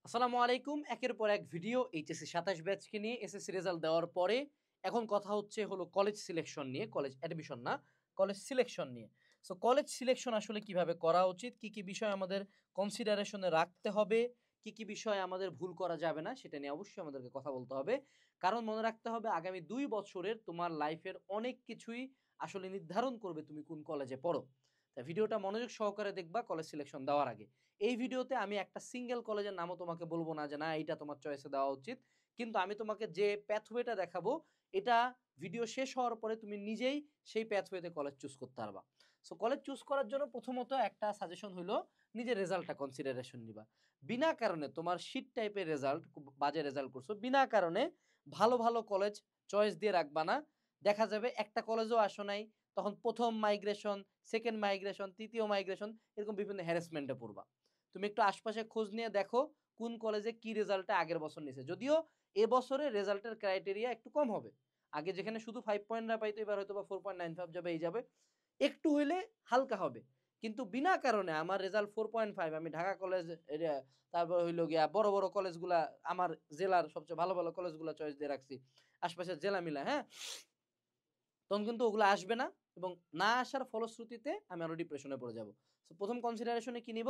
আসসালামু আলাইকুম। একের পর এক ভিডিও এইচএসসি ২৭ ব্যাচকে নিয়ে এসএসসি রেজাল্ট দেওয়ার পরে এখন কথা হচ্ছে হলো কলেজ সিলেকশন নিয়ে, কলেজ অ্যাডমিশন না, কলেজ সিলেকশন নিয়ে। সো কলেজ সিলেকশন আসলে কিভাবে করা উচিত, কি, কি বিষয় আমাদের কনসিডারেশনে রাখতে হবে, কি, কি বিষয় আমাদের ভুল করা যাবে না সেটা নিয়ে অবশ্যই আমাদেরকে কথা বলতে হবে। কারণ মনে রাখতে হবে আগামী ২ বছরের তোমার লাইফের অনেক কিছুই আসলে নির্ধারণ করবে তুমি কোন কলেজে পড়ো। তাই ভিডিওটা মনোযোগ সহকারে দেখবা কলেজ সিলেকশন দেওয়ার আগে। এই ভিডিওতে আমি একটা সিঙ্গেল কলেজের নামও তোমাকে বলবো না যে না এইটা তোমার চয়েসে দেওয়া উচিত। কিন্তু আমি তোমাকে যে প্যাথওয়েটা দেখাবো এটা ভিডিও শেষ হওয়ার পরে তুমি নিজেই সেই প্যাথওয়েতে কলেজ চুজ করতে পারবা। সো কলেজ চুজ করার জন্য প্রথমত একটা সাজেশন হলো নিজের রেজাল্টটা কনসিডারেশন নিবা। বিনা কারণে তোমার শিট টাইপের রেজাল্ট, বাজে রেজাল্ট করছো, বিনা কারণে ভালো, ভালো কলেজ চয়েস দিয়ে রাখবা না। দেখা যাবে একটা কলেজও আসো নাই, তখন ১ম মাইগ্রেশন, 2nd মাইগ্রেশন, ৩য় মাইগ্রেশন এরকম বিভিন্ন হ্যারাসমেন্টে পড়বা। তুমি একটু আশপাশে খোঁজ নিয়ে দেখো কোন কলেজে কি রেজাল্টে আগের বছর নিছে। যদিও এবছরে রেজাল্টের ক্রাইটেরিয়া একটু কম হবে। আগে যেখানে শুধু 5 পয়েন্টরা পাইতো এবার হয়তো বা 4.95 যাবে, এই যাবে। একটু হইলে হালকা হবে। কিন্তু বিনা কারণে আমার রেজাল্ট 4.5, আমি ঢাকা কলেজ তারপর হইলো গিয়া বড়, বড় কলেজগুলা আমার জেলার সবচেয়ে ভালো, ভালো কলেজগুলা চয়েস দিয়ে রাখছি। আশপাশের জেলা মিলা, হ্যাঁ? তখন কিন্তু ওগুলো আসবে না এবং না আসার ফলশ্রুতিতে আমি আরো ডিপ্রেশনে পড়ে যাব। সো প্রথম কনসিডারেশনে কি নিব?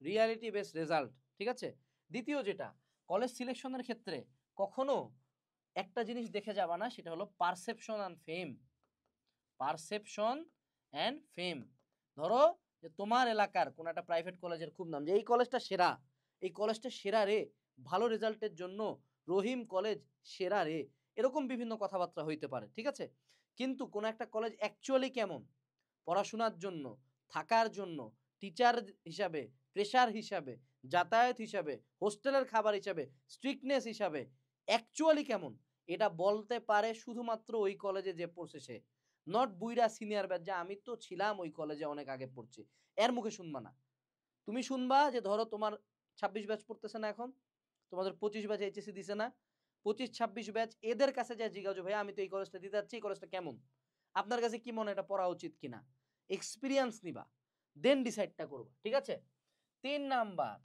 Reality based result. ঠিক আছে? দ্বিতীয় যেটা, কলেজ সিলেকশনের ক্ষেত্রে কখনো একটা জিনিস দেখে যাবা না, সেটা হলো perception and fame. Perception and ফেম। ধরো যে তোমার এলাকার কোন একটা প্রাইভেট কলেজের খুব নাম, যে এই কলেজটা সেরা, এই কলেজটা সেরা রে, ভালো রেজাল্টের জন্য রহিম কলেজ সেরা রে, এরকম বিভিন্ন কথাবার্তা হইতে পারে। ঠিক আছে? কিন্তু কোন একটা কলেজ অ্যাকচুয়ালি কেমন, পড়াশোনার জন্য, থাকার জন্য, টিচার হিসাবে, প্রেশার হিসাবে, যাতায়াত হিসাবে, হোস্টেলের খাবার হিসাবে, স্ট্রিক্টনেস হিসাবে অ্যাকচুয়ালি কেমন, এটা বলতে পারে শুধুমাত্র ওই কলেজে যে পড়ছে সে। নট বুইরা সিনিয়র ব্যাচ যে আমি তো ছিলাম ওই কলেজে অনেক আগে পড়ছি, এর মুখে শুনবা না। তুমি শুনবা যে ধরো তোমার ২৬ ব্যাচ পড়তেছে না এখন, তোমাদের ২৫ ব্যাচ এইচএসসি দিছে না, ২৫-২৬ ব্যাচ এদের কাছে যা জিজ্ঞাসা, ভাই আমি তো এই কলেজটা দিতে যাচ্ছি, এই কলেজটা কেমন, আপনার কাছে কি মনে হয় এটা পড়া উচিত কিনা, এক্সপিরিয়েন্স নিবা, দেন ডিসাইডটা করবা। ঠিক আছে? ৩ নাম্বার,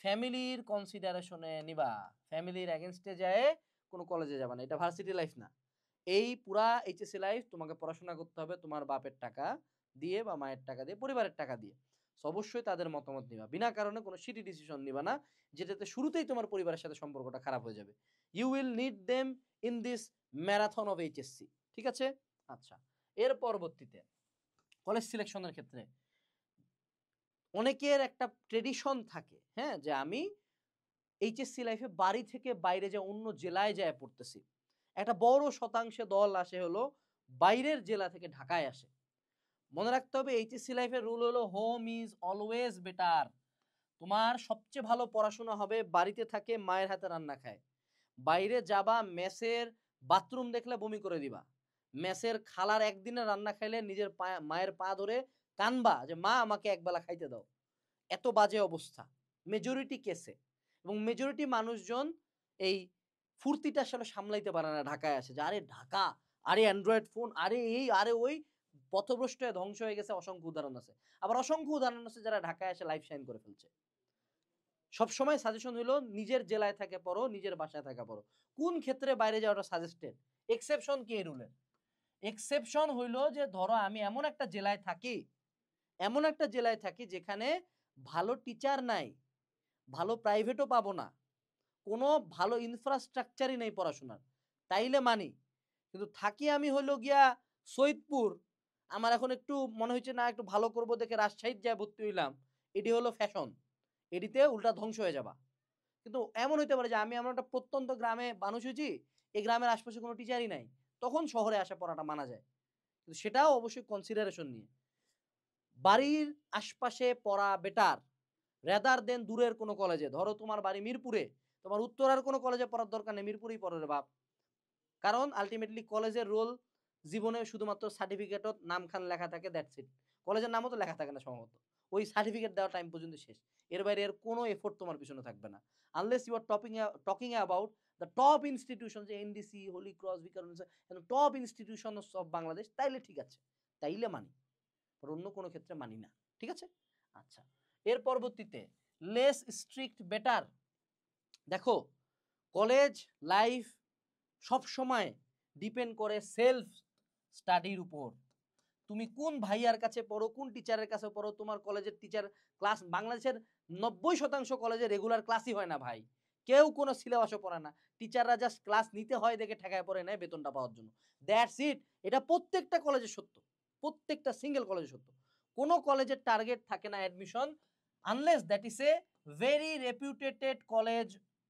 ফ্যামিলির কনসিডারেশনে নিবা। ফ্যামিলির এগেইনস্টে যায় কোনো কলেজে যাবা না, এটা ভার্সিটি লাইফ না। এই পুরা এইচএসসি লাইফ তোমাকে পড়াশোনা করতে হবে তোমার বাপের টাকা দিয়ে বা মায়ের টাকা দিয়ে, পরিবারের টাকা দিয়ে। সো অবশ্যই তাদের মতামত নিবা। বিনা কারণে কোনো শিটি ডিসিশন নিবা না, যেটাতে শুরুতেই তোমার পরিবারের সাথে সম্পর্কটা খারাপ হয়ে যাবে। You will need them in this marathon of HSC. ঠিক আছে? আচ্ছা। এর পরবর্তীতে কলেজ সিলেকশনের ক্ষেত্রে অনেকের একটা ট্রেডিশন থাকে, হ্যাঁ? যে আমি এইচএসসি লাইফে বাড়ি থেকে বাইরে যে অন্য জেলায় যায় পড়তেছি। একটা বড় শতাংশে দল আসে হলো বাইরের জেলা থেকে ঢাকায় আসে। মনে রাখতে হবে এইচএসসি লাইফের রুল হলো হোম ইজ অলওয়েজ বেটার। তোমার সবচেয়ে ভালো পড়াশোনা হবে বাড়িতে থাকে মায়ের হাতে রান্না খায়। বাইরে যাবা, মেসের বাথরুম দেখলে বমি করে দিবা। মেসের খালার একদিনের রান্না খাইলে নিজের মায়ের পা ধরে কানবা যে মা আমাকে একবেলা খাইতে দাও। এত বাজে অবস্থা মেজরিটি কেসে। এবং মেজরিটি মানুষজন এই ফুর্তিটা আসলে সামলাইতে পারে না, ঢাকায় আসে যে আরে ঢাকা, আরে অ্যান্ড্রয়েড ফোন, আরে এই আরে ওই, পথভ্রষ্ট হয়ে ধ্বংস হয়ে গেছে অসংখ্য উদাহরণ আছে। আবার অসংখ্য উদাহরণ আছে যারা ঢাকায় এসে লাইফ শাইন করে ফেলছে। সবসময় সাজেশন হইলো নিজের জেলায় থাকে পড়ো, নিজের বাসায় থাকা পড়ো। কোন ক্ষেত্রে বাইরে যাওয়াটা সাজেস্টেড? এক্সেপশন কি এই রুলের? এক্সেপশন হইলো যে ধরো আমি এমন একটা জেলায় থাকি, এমন একটা জেলায় থাকি যেখানে ভালো টিচার নাই, ভালো প্রাইভেটও পাবো না, কোনো ভালো ইনফ্রাস্ট্রাকচারই নেই পড়াশোনার, তাইলে মানি। কিন্তু থাকি আমি হইলো গিয়া সৈয়দপুর, আমার এখন একটু মনে হচ্ছে না একটু ভালো করবো দেখে রাজশাহীতে যায় ভর্তি হইলাম, এটি হলো ফ্যাশন, এটিতে উল্টা ধ্বংস হয়ে যাবা। কিন্তু এমন হইতে পারে যে আমি এমন একটা প্রত্যন্ত গ্রামে মানুষ হয়েছি, এই গ্রামের আশপাশে কোনো টিচারই নাই, তখন শহরে আসা পড়াটা মানা যায়। কিন্তু সেটাও অবশ্যই কনসিডারেশন নিয়ে। বাড়ির আশপাশে পড়া বেটার রেদার দেন দূরের কোনো কলেজে। ধরো তোমার বাড়ি মিরপুরে, তোমার উত্তরার কোনো কলেজে পড়ার দরকার নেই, মিরপুরেই পড়ো রে বাপ। কারণ আলটিমেটলি কলেজের রোল জীবনে শুধুমাত্র সার্টিফিকেটত নামখান লেখা থাকে, দ্যাটস ইট। কলেজের নামও তো লেখা থাকে না সম্ভবত। ওই সার্টিফিকেট দেওয়ার টাইম পর্যন্ত শেষ। এর বাইরে এর কোনো এফোর্ট তোমার পিছনে থাকবে না। Unless you are talking about the top institution, যে এনডিসি, হোলি ক্রস, বিকারুন, টপ ইনস্টিটিউশন অফ বাংলাদেশ, তাইলে ঠিক আছে, তাইলে মানি। আর অন্য কোনো ক্ষেত্রে মানি না। ঠিক আছে? আচ্ছা। এর পরবর্তীতে লেস স্ট্রিক্ট বেটার। দেখো কলেজ লাইফ সব সময় ডিপেন্ড করে সেলফ স্টাডির উপর। তুমি কোন ভাইয়ার কাছে পড়ো, কোন টিচারের কাছে পড়ো। তোমার কলেজের টিচার ক্লাস, বাংলাদেশের 90% কলেজে রেগুলার ক্লাসই হয় না ভাই, কেউ কোনো সিলেবাসও পড়ে না। টিচাররা জাস্ট ক্লাস নিতে হয় দেখে ঠেকায় পড়ে নেয় বেতনটা পাওয়ার জন্য, দ্যাটস ইট। এটা প্রত্যেকটা কলেজে সত্য, প্রত্যেকটা সিঙ্গেল কলেজে সত্য। কোনো কলেজের টার্গেট থাকে না admission, unless that is a very reputated college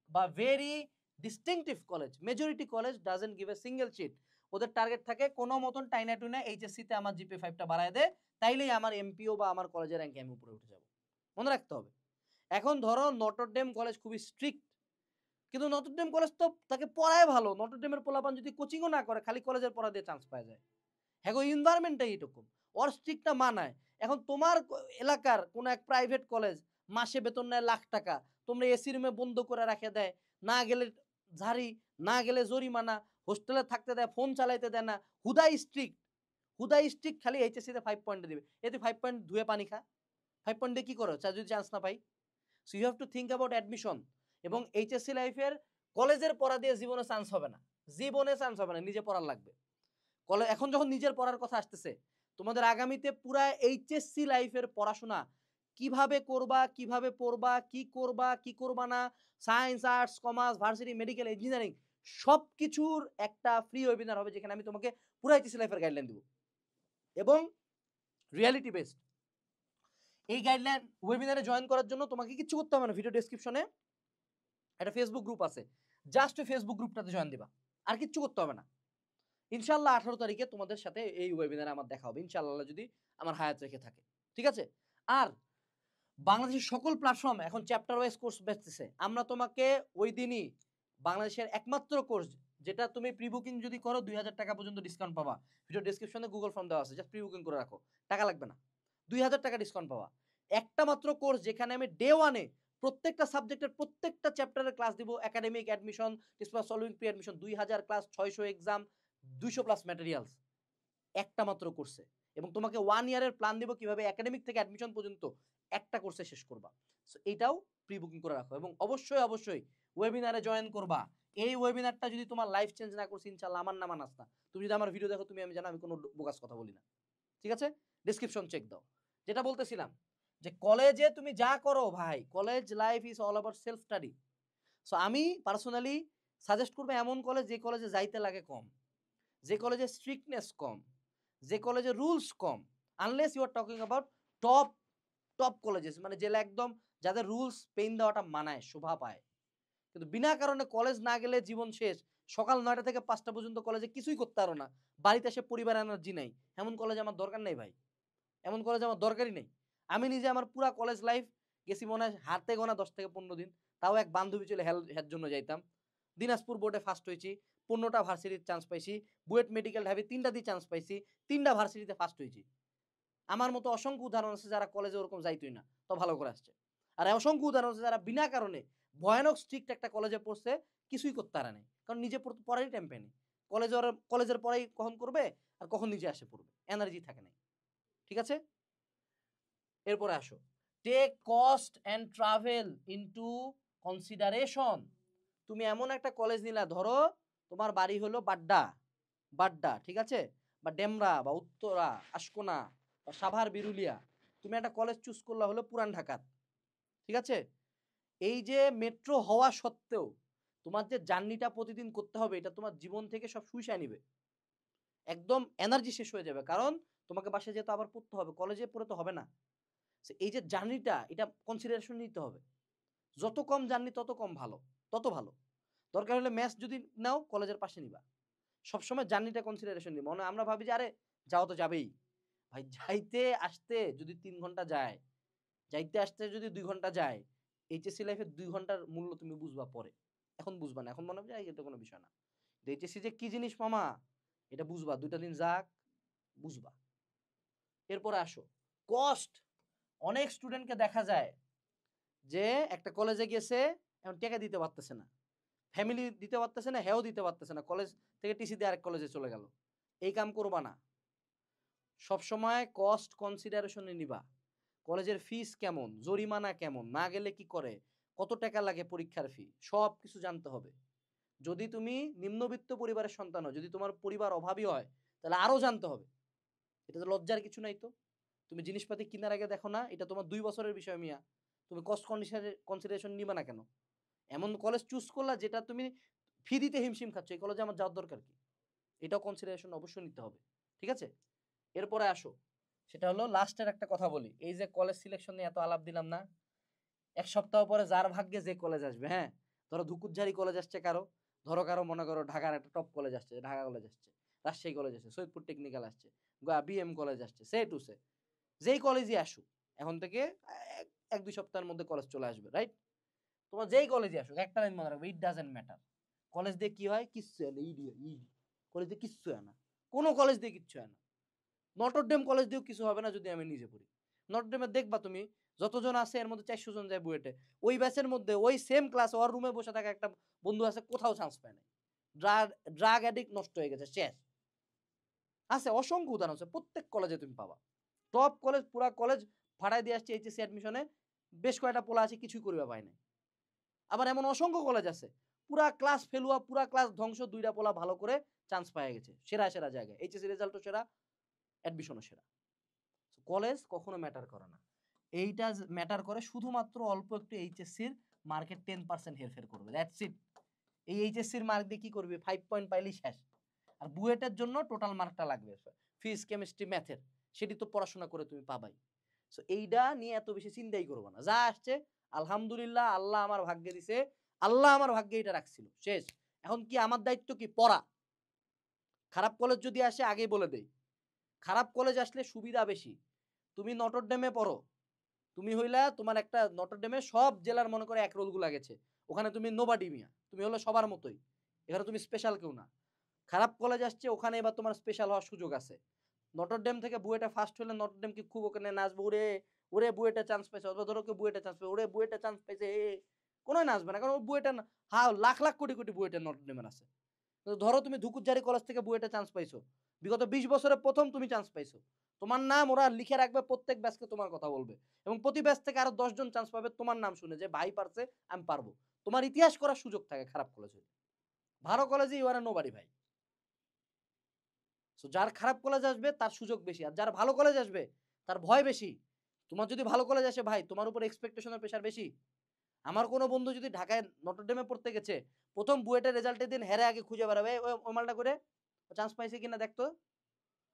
বা very distinctive college. Majority college doesn't give a single seat. ওদের টার্গেট থাকে কোনো মতন টাইনা টুইনা এইচএসসিতে আমার জিপি 5টা বাড়ায় দেয়, তাইলেই আমার এমপিও বা আমার কলেজের র্যাঙ্কে আমি উপরে উঠে যাব। মনে রাখতে হবে। এখন ধরো নটরডেম কলেজ খুবই স্ট্রিক্ট, কিন্তু নটরডেম কলেজ তো তাকে পড়ায় ভালো। নটরডেমের পোলাপান যদি কোচিংও না করে, খালি কলেজের পড়া দিয়ে চান্স পাওয়া যায়। হ্যাঁ গো, এনভায়রনমেন্টটাই এরকম, ওর স্ট্রিক্টটা মানায়। এখন তোমার এলাকার কোনো এক প্রাইভেট কলেজ মাসে বেতন নেয় লাখ টাকা, তোমরা এসি রুমে বন্ধ করে রাখে দেয়, না গেলে ঝাড়ি, না গেলে জরিমানা, হোস্টেলে থাকতে দেয়, ফোন চালাইতে দেয় না, হুদাই স্ট্রিক্ট, হুদাই স্ট্রিক্ট। খালি এইচএসসিতে 5 পয়েন্ট দিবে, এতে 5 পয়েন্ট ধুয়ে পানি খা। 5 পয়েন্ট দিয়ে কি করো যদি চান্স না পাই? So you have to think about admission. এবং এইচএসসি লাইফের কলেজের পড়া দিয়ে জীবনে চান্স হবে না, জীবনে চান্স হবে না, নিজে পড়ার লাগবে। এখন যখন নিজের পড়ার কথা আসতেছে, তোমাদের আগামীতে পুরা এইচএসসি লাইফের পড়াশোনা কিভাবে করবা, কিভাবে পড়বা, কি করবা, কি করবা না, science, arts, commerce, varsity, medical, engineering, সব কিছুর একটা ফ্রি ওয়েবিনার হবে, যেখানে আমি তোমাকে পুরো এইচএসসি লাইফের গাইডলাইন দিব এবং রিয়ালিটি বেসড। এই গাইডলাইন ওয়েবিনারে জয়েন করার জন্য তোমাকে কিছু করতে হবে না। ভিডিও ডেসক্রিপশনে একটা ফেসবুক গ্রুপ আছে, জাস্ট ওই ফেসবুক গ্রুপটাতে জয়েন দিবা, আর কিচ্ছু করতে হবে না। ইনশাল্লাহ 18 তারিখে তোমাদের সাথে এই ওয়েবিনারে আমার দেখা হবে, ইনশাল্লাহ যদি আমার হায়াত রেখে থাকে, ঠিক আছে? আর বাংলাদেশের সকল প্ল্যাটফর্ম এখন চ্যাপ্টার ওয়াইজ কোর্স বেচতেছে। আমরা তোমাকে ওই দিনই বাংলাদেশের একমাত্র কোর্স, যেটা তুমি প্রি বুকিং যদি করো 2000 টাকা পর্যন্ত ডিসকাউন্ট পাবা। ভিডিও ডেসক্রিপশনে গুগল ফর্ম দেওয়া আছে, জাস্ট প্রি বুকিং করে রাখো, টাকা লাগবে না, 2000 টাকা ডিসকাউন্ট পাবা। একটা মাত্র কোর্স যেখানে আমি ডে ওয়ানে প্রত্যেকটা সাবজেক্টের প্রত্যেকটা চ্যাপ্টারের ক্লাস দিব, academic, admission, test solving, pre admission, 2000 class, 600 exam, 200 plus materials, একটা মাত্র কোর্সে। এবং তোমাকে 1 ইয়ারের প্ল্যান দিব কিভাবে একাডেমিক থেকে অ্যাডমিশন পর্যন্ত একটা কোর্সে শেষ করবা। সো এটাও প্রি বুকিং করে রাখো এবং অবশ্যই অবশ্যই ওয়েবিনারে জয়েন করবা। এই ওয়েবিনারটা যদি তোমার লাইফ চেঞ্জ না করছে, ইনশাআল্লাহ আমার নাম আনাস না। তুমি যদি আমার ভিডিও দেখো, তুমি আমি জানো আমি কোনো বোগাস কথা বলি না, ঠিক আছে? ডেসক্রিপশন চেক দাও। যেটা বলতেছিলাম যে কলেজে তুমি যা করো ভাই, college life is all about self study. So আমি পার্সোনালি সাজেস্ট করবো এমন কলেজ যে কলেজে যাইতে লাগে কম, যে কলেজে স্ট্রিক্টনেস কম, যে কলেজে রুলস কম, unless you are talking about top top colleges, মানে যেটা একদম যাদের রুলস পেইন দেওয়াটা মানায়, শোভা পায়। কিন্তু বিনা কারণে কলেজ না গেলে জীবন শেষ, সকাল 9টা থেকে 5টা পর্যন্ত কলেজে কিছুই করতে পারো না, বাড়িতে এসে পরিবার এনার্জি নাই, এমন কলেজ আমার দরকার নেই ভাই, এমন কলেজ আমার দরকারই নেই। আমি নিজে আমার পুরা কলেজ লাইফ গেছি মনে হয় হাতে গোনা 10 থেকে 15 দিন, তাও এক বান্ধবী চলে হের জন্য যাইতাম। দিনাজপুর বোর্ডে ফার্স্ট হয়েছি, 15টা ভার্সিটির চান্স পাইছি, বুয়েট মেডিকেল ঢাবি 3টা দিয়ে চান্স পাইছি, 3টা ভার্সিটিতে ফার্স্ট হয়েছি। আমার মতো অসংখ্য উদাহরণ আছে যারা কলেজে ওরকম যাইতোই না, তো ভালো করে আসছে। আর অসংখ্য উদাহরণ আছে যারা বিনা কারণে ভয়ানক স্ট্রিক্ট একটা কলেজে পড়ছে, কিছুই করতে পারে নাই, কারণ নিজে পড়ারই টাইম পায়নি। কলেজের পড়াই কখন করবে আর কখন নিজে আসে পড়বে, এনার্জি থাকে নাই, ঠিক আছে? এরপরে আসো, take cost and travel into consideration. তুমি এমন একটা কলেজ নিলা, ধরো তোমার বাড়ি হলো বাড্ডা, বাড্ডা, ঠিক আছে, বা ডেমরা বা উত্তরা, আশকোনা বা সাভার, বিরুলিয়া, তুমি একটা কলেজ চুজ করলা হলো পুরান ঢাকার, ঠিক আছে? এই যে মেট্রো হওয়া সত্ত্বেও তোমার যে জার্নিটা প্রতিদিন করতে হবে, এটা তোমার জীবন থেকে সব শুইষায় নিবে, একদম এনার্জি শেষ হয়ে যাবে, কারণ তোমাকে বাসায় যেতে আবার পড়তে হবে, কলেজে পড়ে তো হবে না। এই যে জার্নিটা, এটা কনসিডারেশন নিতে হবে। যত কম জার্নি তত কম ভালো, তত ভালো। দরকার হলে ম্যাথ যদি নাও কলেজের পাশে নিবা, সবসময় জার্নিটা কনসিডারেশন নিবা। মনে আমরা ভাবি যে আরে যাও তো যাবেই, ভাই যাইতে আসতে যদি 3 ঘন্টা যায়, যাইতে আসতে যদি 2 ঘন্টা যায়, এইচএসসি লাইফে 2 ঘন্টার মূল্য তুমি বুঝবা পরে, এখন বুঝবা না, এখন মনে হবে এটা কোনো বিষয় না। এইচএসসি যে কি জিনিস মামা, এটা বুঝবা, 2টা দিন যাক বুঝবা। এরপরে আসো কস্ট। অনেক স্টুডেন্টকে দেখা যায় যে একটা কলেজে গেছে, এখন টাকা দিতে পারতেছে না, ফ্যামিলি দিতে পারতেছে না, হেও দিতে পারতেছে না, কলেজ থেকে টিসি দিয়ে আরেক কলেজে চলে গেল। এই কাম করবা না, সবসময় কস্ট কনসিডারেশনে নিবা। কলেজের ফিস কেমন, জরিমানা কেমন, না গেলে কি করে, কত টাকা লাগে পরীক্ষার ফি, সব কিছু জানতে হবে। যদি তুমি নিম্নবিত্ত পরিবারের সন্তান হও, যদি তোমার পরিবার অভাবী হয়, তাহলে আরো জানতে হবে। এটা তো লজ্জার কিছু নাই তো। তুমি জিনিসপাতি কিনার আগে দেখো না, এটা তোমার 2 বছরের বিষয় মিয়া। তুমি কস্ট কনসিডারেশন নিবা না কেন? এমন কলেজ চুজ করলা যেটা তুমি ফি দিতে হিমশিম খাচ্ছ, এই কলেজে আমার যাওয়ার দরকার কি? এটাও কনসিডারেশন অবশ্যই নিতে হবে। ঠিক আছে? এরপরে আসো, সেটা হলো লাস্টের একটা কথা বলি। এই যে কলেজ সিলেকশন নিয়ে এত আলাপ দিলাম না, এক সপ্তাহ পরে যার ভাগ্যে যে কলেজ আসবে, হ্যাঁ, ধরো ধুকুরঝাড়ি কলেজ আসছে কারো, ধরো কারো মনে করো ঢাকার একটা টপ কলেজ আসছে, ঢাকা কলেজ আসছে, রাজশাহী কলেজ আসছে, সৈয়দপুর টেকনিক্যাল আসছে, বিএম কলেজ আসছে, সে টু সে যেই কলেজই আসুক, এখন থেকে এক এক দুই সপ্তাহের মধ্যে কলেজ চলে আসবে, রাইট? তোমার যেই কলেজে আসুক, একটা লাইন মনে রাখবে, ইট ডাজেন্ট ম্যাটার। কলেজ দিয়ে কি হয়? কিচ্ছু হয় না। কলেজ দিয়ে কিচ্ছু হয় না, কোনো কলেজ দিয়ে কিচ্ছু হয় না। নটরডেম কলেজ দিয়েও কিছু হবে না যদি আমি নিজে পড়ি। নটরডেমে দেখবা তুমি, যতজন আছে এর মধ্যে 400 জন যায় বুয়েটে, ওই ব্যাচের মধ্যে ওই সেম ক্লাস ওর রুমে বসে থাকা একটা বন্ধু আছে, কোথাও চান্স পায় না। ড্রাগ ড্রাগ অ্যাডিক্ট, নষ্ট হয়ে গেছে, শেষ। আছে অসংখ্য উদাহরণ আছে, প্রত্যেক কলেজে তুমি পাবা। টপ কলেজ, পুরা কলেজ ভাড়ায় দিয়ে আসছে এইচএসসি অ্যাডমিশনে, বেশ কয়েকটা পোলা আছে কিছুই করিবা পায় নাই। আবার এমন অসংখ্য কলেজ আছে, পুরা ক্লাস ফেলুয়া, পুরা ক্লাস ধ্বংস, 2টা পোলা ভালো করে চান্স পায় গেছে সেরা সেরা জায়গায়, এইচএসসি রেজাল্টও সেরা, অ্যাডমিশনও সেরা। কলেজ কখনো ম্যাটার করে না, এইটা ম্যাটার করে শুধুমাত্র অল্প একটু এইচএসসির মার্কেট 10% হেরফের করবে, দ্যাটস ইট। এই এইচএসসির মার্ক দিয়ে কি করবি? 5 পয়েন্ট পাইলেই শেষ। আর বুয়েটের জন্য টোটাল মার্কটা লাগবে, ফিজিক্স কেমিস্ট্রি ম্যাথের, সেটি তো পড়াশোনা করে তুমি পাবাই। সো এইটা নিয়ে এত বেশি চিন্তাই করবো না, যা আসছে আলহামদুলিল্লাহ, আল্লাহ আমার ভাগ্যে দিছে, আল্লাহ আমার ভাগ্যে এটা রাখছিল, শেষ। এখন কি আমার দায়িত্ব? কি? পড়া। খারাপ কলেজ যদি আসে আগেই বলে দেই, খারাপ কলেজ আসলে সুবিধা বেশি। তুমি নটরডেমে পড়ো, তুমি হইলা তোমার একটা নটরডেমে সব জেলার মনে করে এক রোলগুলা গেছে, ওখানে তুমি নোবাডি মিয়া, তুমি হলো সবার মতোই, এখানে তুমি স্পেশাল কেউ না। খারাপ কলেজ আসছে, ওখানে এবার তোমার স্পেশাল হওয়ার সুযোগ আছে। নটরডেম থেকে বুয়েটে ফার্স্ট হলে নটরডেম কি খুব ওখানে নাচবে, ওরে ওরে বুয়েটে চান্স পাইছে, অথবা ধরো কেউ বুয়েটে চান্স পাইছে, ওরে বুয়েটে চান্স পাইছে, কোনো নাচবে না, কারণ বুয়েটে না, হ্যাঁ লাখ লাখ কোটি কোটি বুয়েটে নটরডেমের আছে। ধরো তুমি ধুকুরজারি কলেজ থেকে বুয়েটে চান্স পাইছো, বিগত 20 বছরে প্রথম তুমি চান্স পাইছো, তোমার নাম ওরা লিখে রাখবে, প্রত্যেক ব্যাচকে তোমার কথা বলবে, এবং প্রতি ব্যাচ থেকে আরো 10 জন চান্স পাবে তোমার নাম শুনে, যে ভাই পারছে, আমি পারবো। তোমার ইতিহাস করার সুযোগ থাকে খারাপ কলেজে। ভালো কলেজে ইউ আর নোবডি ভাই। সো যার খারাপ কলেজ আসবে তার সুযোগ বেশি, আর যার ভালো কলেজ আসবে তার ভয় বেশি। তোমার যদি ভালো কলেজ আসে ভাই, তোমার উপর এক্সপেকটেশনের প্রেশার বেশি। আমার কোনো বন্ধু যদি ঢাকায় নটরডেমে পড়তে গেছে, প্রথম বুয়েটের রেজাল্টের দিন হেরে আগে খুঁজে বেড়াবে, ওই মালটা করে চান্স পাইছে কিনা দেখতো।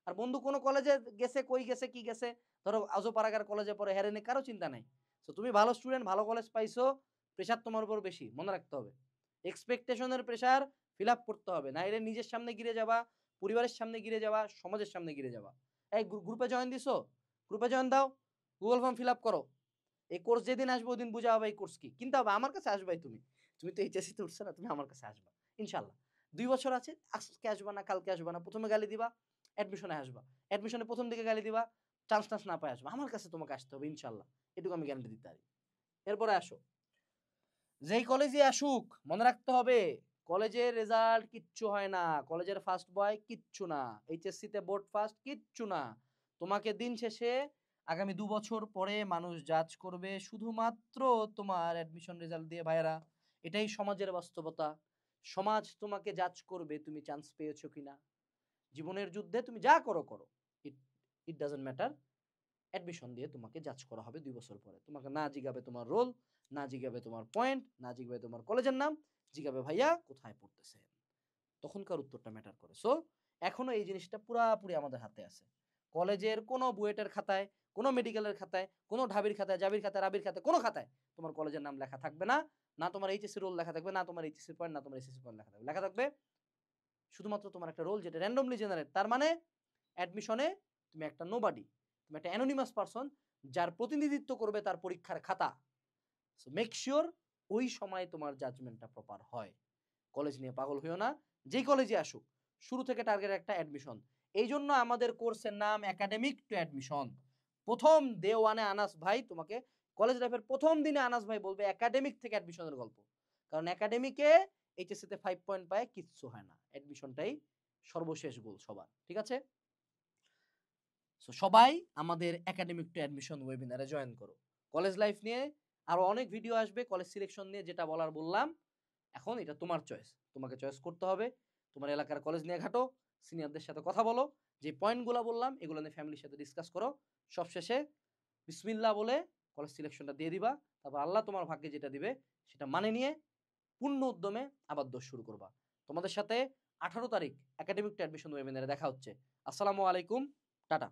আর বন্ধু কোনো কলেজে গেছে, কই গেছে, কি গেছে, ধরো আজোপাড়াগার কলেজে পড়ে, হেরে নেই, কারো চিন্তা নাই। তো তুমি ভালো স্টুডেন্ট, ভালো কলেজ পাইছো, প্রেশার তোমার উপর বেশি, মনে রাখতে হবে। এক্সপেকটেশনের প্রেশার ফিল আপ করতে হবে, না এলে নিজের সামনে গিরে যাবা, পরিবারের সামনে গিরে যাবা, সমাজের সামনে গিরে যাবা। এই গ্রুপে জয়েন দিছো, গ্রুপে জয়েন দাও, গুগল ফর্ম ফিল আপ করো। এই কোর্স যেদিন আসবে ওই দিন বুঝা হবে এই কোর্স কি, কিনতে হবে, আমার কাছে আসবাই তুমি। তুমি তো এইচএসসি তে উঠছো না, তুমি আমার কাছে আসবা ইনশাল্লাহ। 2 বছর আছে, আজকে আসবা না, কালকে আসবা না, প্রথমে গালি দিবা, অ্যাডমিশনে আসবা, অ্যাডমিশনে প্রথম দিকে গালি দিবা, চান্স টান্স না পাই আসবা, আমার কাছে তোমাকে আসতে হবে ইনশাল্লাহ, এটুকু আমি গ্যারান্টি দিতে পারি। এরপরে আসো, যেই কলেজে আসুক মনে রাখতে হবে, কলেজের রেজাল্ট কিচ্ছু হয় না, কলেজের ফার্স্ট বয় কিচ্ছু না, এইচএসসি তে বোর্ড ফার্স্ট কিচ্ছু না। তোমাকে দিন শেষে আগামী 2 বছর পরে মানুষ জাজ করবে শুধুমাত্র তোমার অ্যাডমিশন রেজাল্ট দিয়ে, ভাইয়েরা। এটাই সমাজের বাস্তবতা। সমাজ তোমাকে জাজ করবে তুমি চান্স পেয়েছো কিনা। জীবনের যুদ্ধে তুমি যা করো করো, ইট ইট ডাজন্ট ম্যাটার, অ্যাডমিশন দিয়ে তোমাকে জাজ করা হবে 2 বছর পরে। তোমাকে না জিগাবে তোমার রোল, না জিগাবে তোমার পয়েন্ট, না জিগাবে তোমার কলেজের নাম, জিগাবে ভাইয়া কোথায় পড়তেছে, তখনকার উত্তরটা ম্যাটার করে। সো এখনো এই জিনিসটা পুরাপুরি আমাদের হাতে আছে। কলেজের কোনো বুয়েটের খাতায়, কোনো মেডিকেলের খাতায়, কোনো ঢাবির খাতায়, জাবির খাতায়, রাবির খাতায়, কোনো খাতায় তোমার কলেজের নাম লেখা থাকবে না, না তোমার এইচএসসি রোল লেখা থাকবে, না তোমার এইচএসসি পয়েন্ট, না তোমার এসএসসি পয়েন্ট লেখা থাকবে। লেখা থাকবে শুধুমাত্র তোমার একটা রোল, যেটা র্যান্ডমলি জেনারেট। তার মানে অ্যাডমিশনে তুমি একটা নোবডি, তুমি একটা অ্যানোনিমাস পারসন, যার প্রতিনিধিত্ব করবে তার পরীক্ষার খাতা। সো মেক শিওর ওই সময় তোমার জাজমেন্টটা প্রপার হয়। কলেজ নিয়ে পাগল হইও না, যেই কলেজে আসুক শুরু থেকে টার্গেট একটা অ্যাডমিশন। এই জন্য আমাদের কোর্সের নাম একাডেমিক টু অ্যাডমিশন। প্রথম ডে ওয়ানে আনাস ভাই তোমাকে, কলেজ লাইফের প্রথম দিনে আনাস ভাই বলবে একাডেমিক থেকে অ্যাডমিশনের গল্প। কারণ একাডেমিকে এইচএসসি তে 5 পয়েন্ট পায় কিচ্ছু হয় না, অ্যাডমিশনটাই সর্বশেষ গোল সবার, ঠিক আছে? সো সবাই আমাদের একাডেমিক টু অ্যাডমিশন ওয়েবিনারে জয়েন করো। কলেজ লাইফ নিয়ে আরো অনেক ভিডিও আসবে কলেজ সিলেকশন নিয়ে, যেটা বলার বললাম। এখন এটা তোমার চয়েস, তোমাকে চয়েস করতে হবে। তোমার এলাকার কলেজ নিয়ে ঘাটো, সিনিয়রদের সাথে কথা বলো, যে পয়েন্টগুলো বললাম এগুলো নিয়ে ফ্যামিলির সাথে ডিসকাস করো। সবশেষে বিসমিল্লাহ বলে কলেজ সিলেকশনটা দিয়ে দিবা। তারপর আল্লাহ তোমার ভাগ্যে যেটা দিবে সেটা মানে নিয়ে পূর্ণ উদ্যমে আবার দোষ শুরু করবা। তোমাদের সাথে 18 তারিখ একাডেমিক টু অ্যাডমিশন ওয়েবিনারে দেখা হচ্ছে। আসসালামু আলাইকুম, টাটা।